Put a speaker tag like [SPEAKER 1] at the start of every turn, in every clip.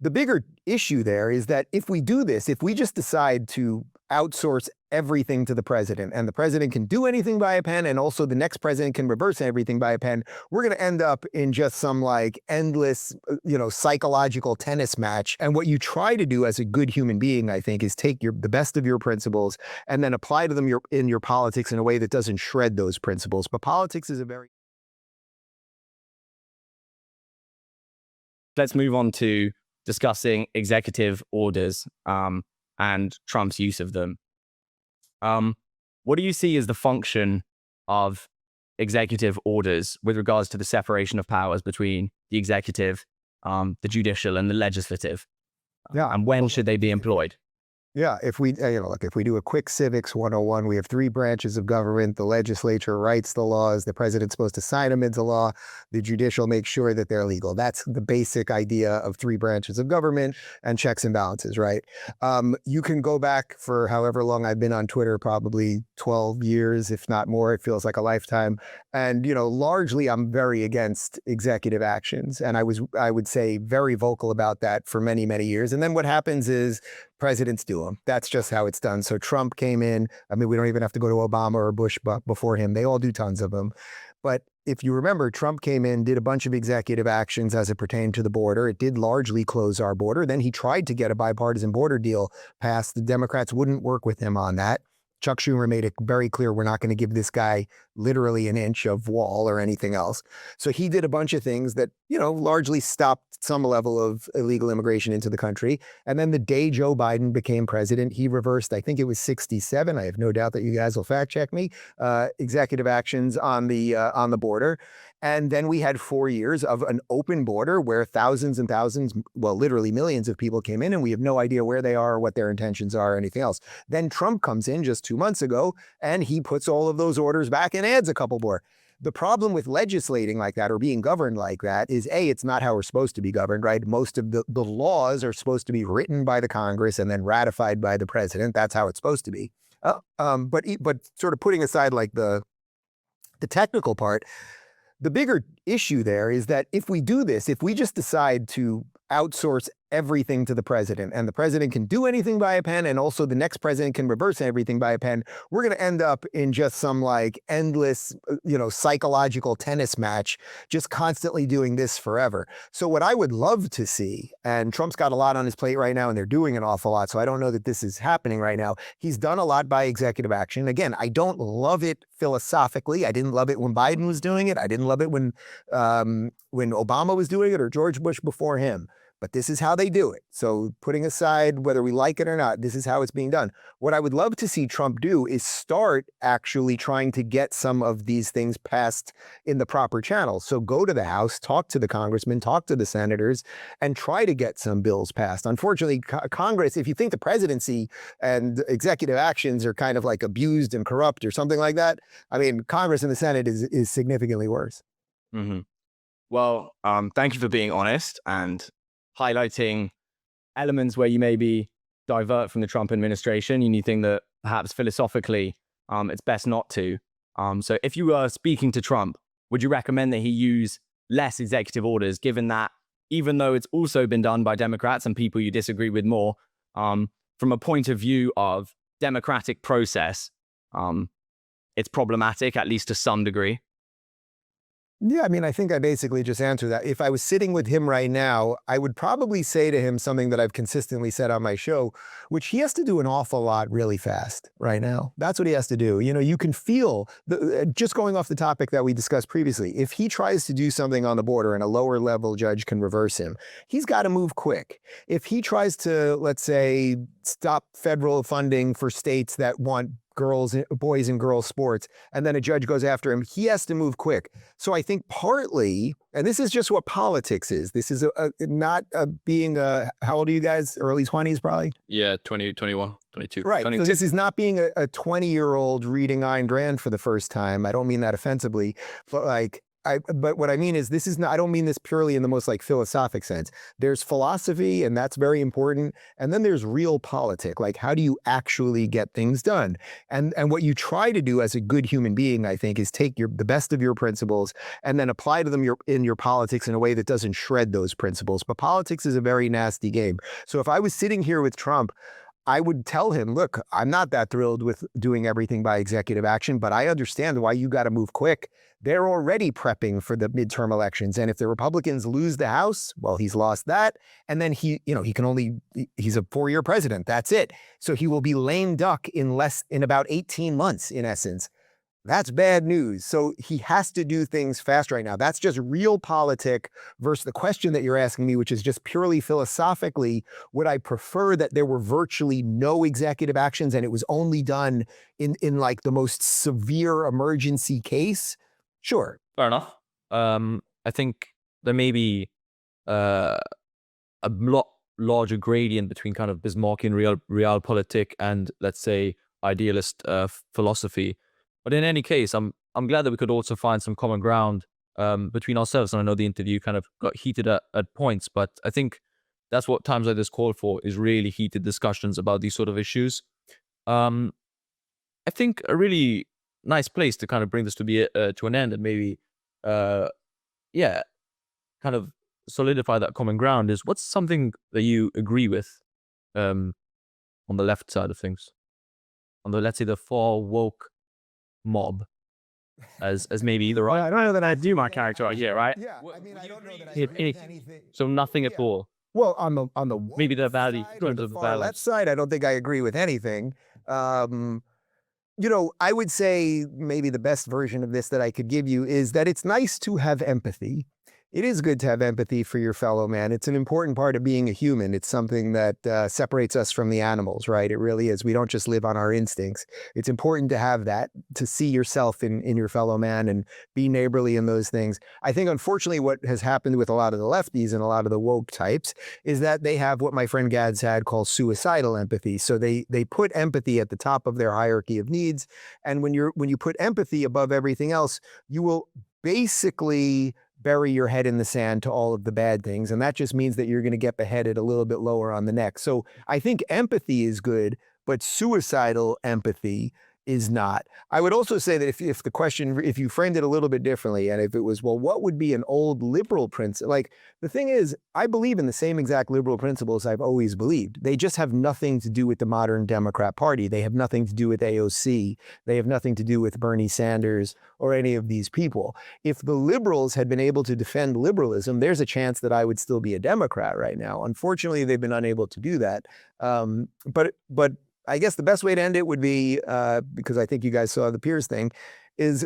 [SPEAKER 1] The bigger issue there is that if we do this, if we just decide to outsource everything to the president, and the president can do anything by a pen, and also the next president can reverse everything by a pen, we're going to end up in just some like endless, psychological tennis match. And what you try to do as a good human being, I think, is take the best of your principles and then apply to them in your politics in a way that doesn't shred those principles. But politics is a very...
[SPEAKER 2] Let's move on to discussing executive orders and Trump's use of them. What do you see as the function of executive orders with regards to the separation of powers between the executive, the judicial, and the legislative? And when should they be employed?
[SPEAKER 1] Yeah, if we, if we do a quick civics 101, we have three branches of government. The legislature writes the laws. The president's supposed to sign them into law. The judicial makes sure that they're legal. That's the basic idea of three branches of government and checks and balances, right? You can go back for however long I've been on Twitter, probably 12 years, if not more. It feels like a lifetime. And, largely I'm very against executive actions. And I would say very vocal about that for many, many years. And then what happens is presidents do them. That's just how it's done. So Trump came in. I mean, we don't even have to go to Obama or Bush before him. They all do tons of them. But if you remember, Trump came in, did a bunch of executive actions as it pertained to the border. It did largely close our border. Then he tried to get a bipartisan border deal passed. The Democrats wouldn't work with him on that. Chuck Schumer made it very clear we're not going to give this guy literally an inch of wall or anything else. So he did a bunch of things that, largely stopped some level of illegal immigration into the country. And then the day Joe Biden became president, he reversed, I think it was 67. I have no doubt that you guys will fact check me, executive actions on the border. And then we had 4 years of an open border where thousands and thousands, well, literally millions of people came in, and we have no idea where they are, what their intentions are, or anything else. Then Trump comes in just 2 months ago, and he puts all of those orders back and adds a couple more. The problem with legislating like that or being governed like that is, A, it's not how we're supposed to be governed, right? Most of the laws are supposed to be written by the Congress and then ratified by the president. That's how it's supposed to be. But sort of putting aside like the technical part, the bigger issue there is that if we do this, if we just decide to outsource everything to the president, and the president can do anything by a pen, and also the next president can reverse everything by a pen, we're going to end up in just some like endless, psychological tennis match, just constantly doing this forever. So what I would love to see, and Trump's got a lot on his plate right now, and they're doing an awful lot, so I don't know that this is happening right now. He's done a lot by executive action. Again, I don't love it philosophically. I didn't love it when Biden was doing it. I didn't love it when Obama was doing it, or George Bush before him. But this is how they do it. So putting aside whether we like it or not, this is how it's being done. What I would love to see Trump do is start actually trying to get some of these things passed in the proper channels. So go to the House, talk to the congressmen, talk to the senators, and try to get some bills passed. Unfortunately, Congress, if you think the presidency and executive actions are kind of like abused and corrupt or something like that, I mean, Congress and the Senate is significantly worse.
[SPEAKER 2] Mm-hmm. Well, thank you for being honest and highlighting elements where you maybe divert from the Trump administration and you think that perhaps philosophically it's best not to. So if you were speaking to Trump, would you recommend that he use less executive orders, given that even though it's also been done by Democrats and people you disagree with more, from a point of view of democratic process, it's problematic, at least to some degree?
[SPEAKER 1] Yeah, I mean, I think I basically just answered that. If I was sitting with him right now, I would probably say to him something that I've consistently said on my show, which he has to do an awful lot really fast right now. That's what he has to do. You can feel, just going off the topic that we discussed previously, if he tries to do something on the border and a lower level judge can reverse him, he's got to move quick. If he tries to, let's say, stop federal funding for states that want boys and girls sports, and then a judge goes after him, he has to move quick. So I think partly, and this is just what politics is, this is not being how old are you guys? Early 20s probably?
[SPEAKER 3] Yeah, 20, 21, 22.
[SPEAKER 1] Right, 22. So this is not being a 20-year-old reading Ayn Rand for the first time. I don't mean that offensively, but like, but what I mean is this is not, I don't mean this purely in the most like philosophic sense. There's philosophy, and that's very important. And then there's realpolitik, like how do you actually get things done? And what you try to do as a good human being, I think, is take the best of your principles and then apply to them in your politics in a way that doesn't shred those principles. But politics is a very nasty game. So if I was sitting here with Trump, I would tell him, look, I'm not that thrilled with doing everything by executive action, but I understand why you got to move quick. They're already prepping for the midterm elections. And if the Republicans lose the House, well, he's lost that. And then he's a 4-year president. That's it. So he will be lame duck in about 18 months, in essence. That's bad news. So he has to do things fast right now. That's just realpolitik versus the question that you're asking me, which is just purely philosophically, would I prefer that there were virtually no executive actions and it was only done in like the most severe emergency case? Sure.
[SPEAKER 3] Fair enough. I think there may be a lot larger gradient between kind of Bismarckian realpolitik and, let's say, idealist philosophy. But in any case, I'm glad that we could also find some common ground between ourselves. And I know the interview kind of got heated at points, but I think that's what times like this call for, is really heated discussions about these sort of issues. I think a really nice place to kind of bring this to an end and maybe, kind of solidify that common ground is, what's something that you agree with on the left side of things? On the, let's say, the far woke mob, as maybe the right.
[SPEAKER 2] I don't know that I do my character out here, right?
[SPEAKER 1] Yeah, I mean, I don't know that I
[SPEAKER 3] If
[SPEAKER 1] agree with
[SPEAKER 3] anything.
[SPEAKER 1] anything.
[SPEAKER 3] So nothing at
[SPEAKER 1] Yeah.
[SPEAKER 3] all.
[SPEAKER 1] Well, on the woke
[SPEAKER 3] Maybe the value
[SPEAKER 1] side
[SPEAKER 3] in
[SPEAKER 1] or
[SPEAKER 3] terms
[SPEAKER 1] the
[SPEAKER 3] of the
[SPEAKER 1] far left
[SPEAKER 3] balance.
[SPEAKER 1] side, I don't think I agree with anything. I would say maybe the best version of this that I could give you is that it's nice to have empathy. It is good to have empathy for your fellow man. It's an important part of being a human. It's something that separates us from the animals, right? It really is. We don't just live on our instincts. It's important to have that, to see yourself in your fellow man and be neighborly in those things. I think, unfortunately, what has happened with a lot of the lefties and a lot of the woke types is that they have what my friend Gads had called suicidal empathy. So they put empathy at the top of their hierarchy of needs. And when you put empathy above everything else, you will basically bury your head in the sand to all of the bad things. And that just means that you're going to get beheaded a little bit lower on the neck. So I think empathy is good, but suicidal empathy is not. I would also say that if the question, if you framed it a little bit differently, and if it was, well, what would be an old liberal principle? Like, the thing is, I believe in the same exact liberal principles I've always believed. They just have nothing to do with the modern Democrat Party. They have nothing to do with AOC. They have nothing to do with Bernie Sanders or any of these people. If the liberals had been able to defend liberalism, there's a chance that I would still be a Democrat right now. Unfortunately, they've been unable to do that. But I guess the best way to end it would be, because I think you guys saw the Piers thing, is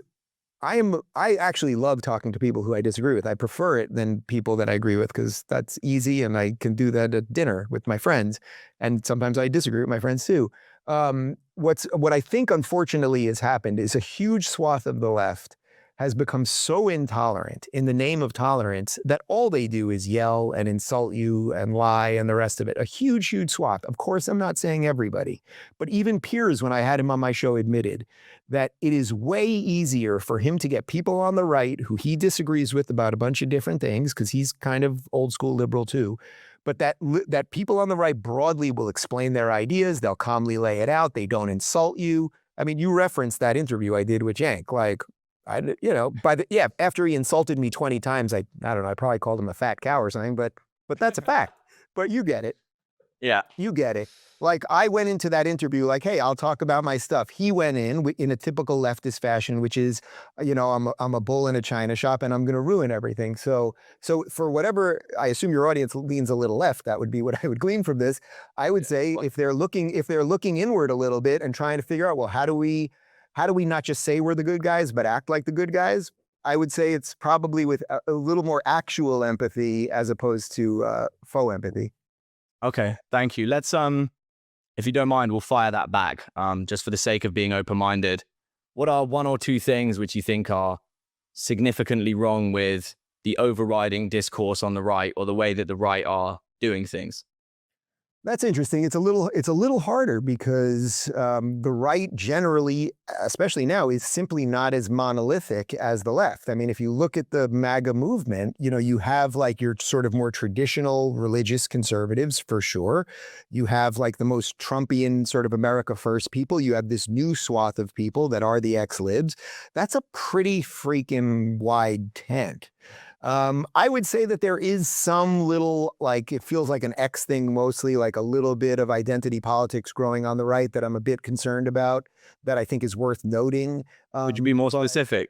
[SPEAKER 1] I actually love talking to people who I disagree with. I prefer it than people that I agree with, because that's easy and I can do that at dinner with my friends. And sometimes I disagree with my friends too. What I think unfortunately has happened is a huge swath of the left has become so intolerant in the name of tolerance that all they do is yell and insult you and lie and the rest of it. A huge, huge swath. Of course, I'm not saying everybody, but even Piers, when I had him on my show, admitted that it is way easier for him to get people on the right who he disagrees with about a bunch of different things, because he's kind of old school liberal too, but that people on the right broadly will explain their ideas. They'll calmly lay it out. They don't insult you. I mean, you referenced that interview I did with Yank, like, after he insulted me 20 times, I don't know, I probably called him a fat cow or something, but that's a fact. But you get it.
[SPEAKER 2] Yeah.
[SPEAKER 1] You get it. Like, I went into that interview like, hey, I'll talk about my stuff. He went in a typical leftist fashion, which is, I'm a bull in a china shop and I'm going to ruin everything. So for whatever, I assume your audience leans a little left, that would be what I would glean from this. I would say if they're looking inward a little bit and trying to figure out, well, how do we not just say we're the good guys, but act like the good guys? I would say it's probably with a little more actual empathy as opposed to faux empathy.
[SPEAKER 2] Okay, thank you. Let's, if you don't mind, we'll fire that back, just for the sake of being open-minded. What are one or two things which you think are significantly wrong with the overriding discourse on the right, or the way that the right are doing things?
[SPEAKER 1] That's interesting. It's a little harder because the right generally, especially now, is simply not as monolithic as the left. I mean, if you look at the MAGA movement, you know, you have like your sort of more traditional religious conservatives for sure. You have like the most Trumpian sort of America First people. You have this new swath of people that are the ex-libs. That's a pretty freaking wide tent. I would say that there is some little, like, it feels like an X thing mostly, like a little bit of identity politics growing on the right that I'm a bit concerned about, that I think is worth noting.
[SPEAKER 2] Would you be more specific,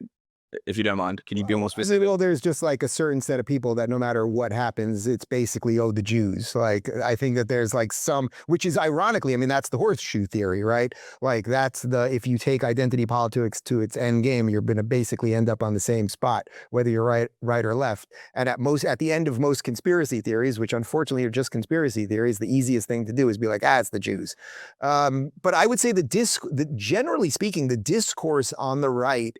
[SPEAKER 2] if you don't mind? Can you be more specific?
[SPEAKER 1] Well, there's just like a certain set of people that no matter what happens, it's basically, oh, the Jews. Like, I think that there's like some, which is ironically, I mean, that's the horseshoe theory, right? Like that's if you take identity politics to its end game, you're going to basically end up on the same spot, whether you're right or left. And at the end of most conspiracy theories, which unfortunately are just conspiracy theories, the easiest thing to do is be like, it's the Jews. But I would say generally speaking, the discourse on the right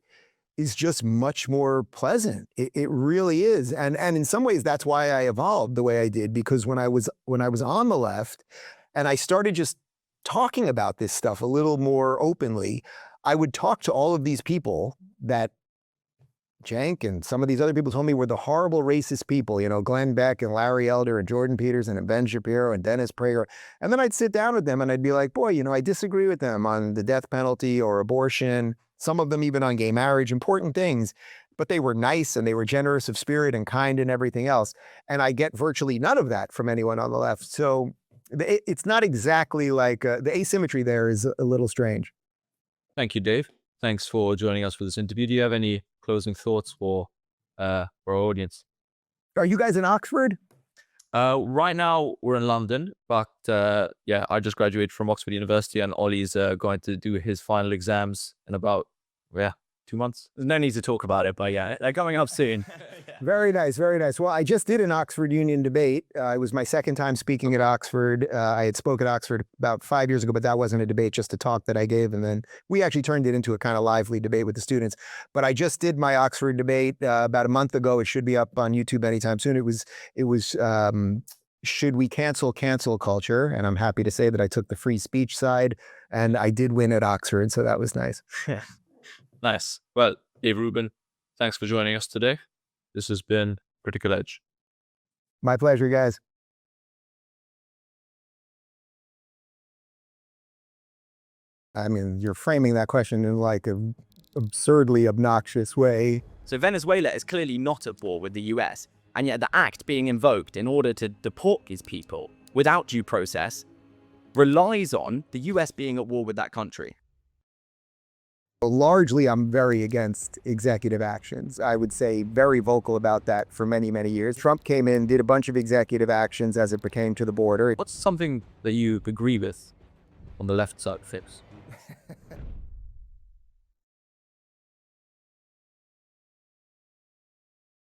[SPEAKER 1] is just much more pleasant. It really is. And in some ways that's why I evolved the way I did, because when I was on the left and I started just talking about this stuff a little more openly, I would talk to all of these people that Cenk and some of these other people told me were the horrible racist people, you know, Glenn Beck and Larry Elder and Jordan Peterson and Ben Shapiro and Dennis Prager. And then I'd sit down with them and I'd be like, boy, you know, I disagree with them on the death penalty or abortion, some of them even on gay marriage, important things, but they were nice and they were generous of spirit and kind and everything else. And I get virtually none of that from anyone on the left. So it's not exactly like the asymmetry there is a little strange.
[SPEAKER 3] Thank you, Dave. Thanks for joining us for this interview. Do you have any closing thoughts for our audience?
[SPEAKER 1] Are you guys in Oxford?
[SPEAKER 3] Right now we're in London, but yeah, I just graduated from Oxford University, and Ollie's going to do his final exams in about 2 months.
[SPEAKER 2] There's no need to talk about it, but yeah, they're coming up soon.
[SPEAKER 1] Very nice, very nice. Well, I just did an Oxford Union debate. It was my second time speaking at Oxford. I had spoken at Oxford about 5 years ago, but that wasn't a debate, just a talk that I gave. And then we actually turned it into a kind of lively debate with the students. But I just did my Oxford debate about a month ago. It should be up on YouTube anytime soon. It was should we cancel culture? And I'm happy to say that I took the free speech side and I did win at Oxford. So that was nice.
[SPEAKER 3] Nice. Well, Dave Rubin, thanks for joining us today. This has been Critical Edge.
[SPEAKER 1] My pleasure, guys. I mean, you're framing that question in like an absurdly obnoxious way.
[SPEAKER 2] So Venezuela is clearly not at war with the US, and yet the act being invoked in order to deport these people without due process relies on the US being at war with that country.
[SPEAKER 1] Largely, I'm very against executive actions. I would say very vocal about that for many, many years. Trump came in, did a bunch of executive actions as it pertained to the border.
[SPEAKER 3] What's something that you agree with on the left side of things?